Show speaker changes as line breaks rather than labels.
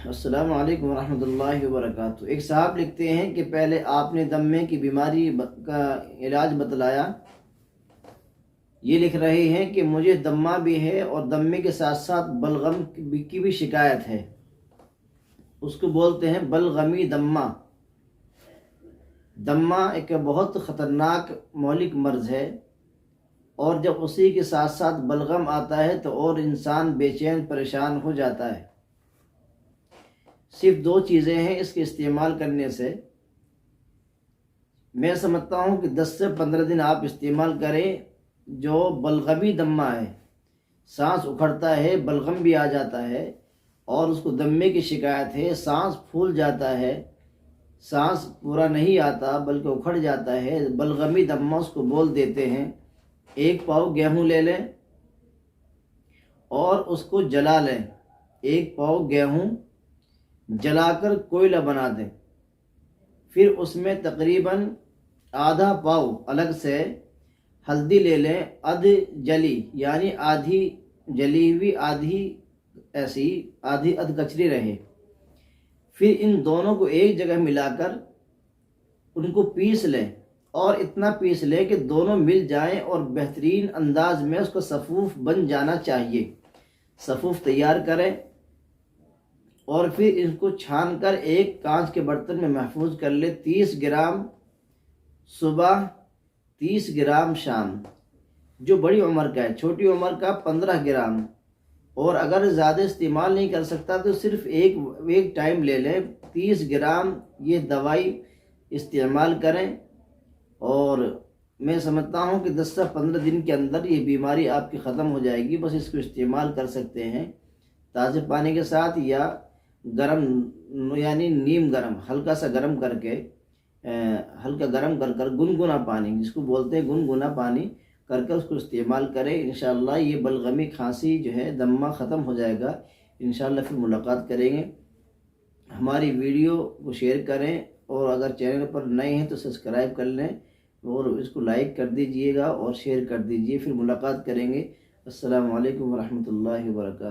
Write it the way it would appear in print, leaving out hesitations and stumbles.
السلام علیکم ورحمۃ اللہ وبرکاتہ۔ ایک صاحب لکھتے ہیں کہ پہلے آپ نے دمے کی بیماری کا علاج بتلایا۔ یہ لکھ رہے ہیں کہ مجھے دمہ بھی ہے اور دمے کے ساتھ ساتھ بلغم کی بھی شکایت ہے۔ اس کو بولتے ہیں بلغمی دمہ۔ دمہ ایک بہت خطرناک مہلک مرض ہے، اور جب اسی کے ساتھ ساتھ بلغم آتا ہے تو اور انسان بے چین پریشان ہو جاتا ہے۔ صرف 2 چیزیں ہیں اس کے استعمال کرنے سے۔ میں سمجھتا ہوں کہ 10 سے 15 دن آپ استعمال کریں۔ جو بلغمی دمہ ہے، سانس اکھڑتا ہے، بلغم بھی آ جاتا ہے، اور اس کو دمے کی شکایت ہے، سانس پھول جاتا ہے، سانس پورا نہیں آتا بلکہ اکھڑ جاتا ہے، بلغمی دمہ اس کو بول دیتے ہیں۔ 1 پاؤ گیہوں لے لیں اور اس کو جلا لیں۔ 1 پاؤ گیہوں جلا کر کوئلہ بنا دیں، پھر اس میں تقریباً آدھا پاؤ الگ سے ہلدی لے لیں، جلی یعنی آدھی جلی ہوئی، آدھی ایسی، آدھی کچری رہے۔ پھر ان دونوں کو ایک جگہ ملا کر ان کو پیس لیں، اور اتنا پیس لیں کہ دونوں مل جائیں اور بہترین انداز میں اس کا صفوف بن جانا چاہیے۔ صفوف تیار کریں اور پھر ان کو چھان کر ایک کانچ کے برتن میں محفوظ کر لیں۔ 30 گرام صبح، 30 گرام شام۔ جو بڑی عمر کا ہے، چھوٹی عمر کا 15 گرام۔ اور اگر زیادہ استعمال نہیں کر سکتا تو صرف ایک ٹائم لے لیں۔ 30 گرام یہ دوائی استعمال کریں، اور میں سمجھتا ہوں کہ 10 سے 15 دن کے اندر یہ بیماری آپ کی ختم ہو جائے گی۔ بس اس کو استعمال کر سکتے ہیں تازہ پانی کے ساتھ، یا گرم یعنی نیم گرم، ہلکا سا گرم کر کے، ہلکا گرم کر گنگنا پانی، جس کو بولتے ہیں گنگنا پانی کر اس کو استعمال کریں۔ انشاءاللہ یہ بلغمی کھانسی جو ہے، دمہ ختم ہو جائے گا۔ انشاءاللہ پھر ملاقات کریں گے۔ ہماری ویڈیو کو شیئر کریں، اور اگر چینل پر نئے ہیں تو سبسکرائب کر لیں، اور اس کو لائک کر دیجئے گا اور شیئر کر دیجئے۔ پھر ملاقات کریں گے۔ السلام علیکم ورحمۃ اللہ وبرکاتہ۔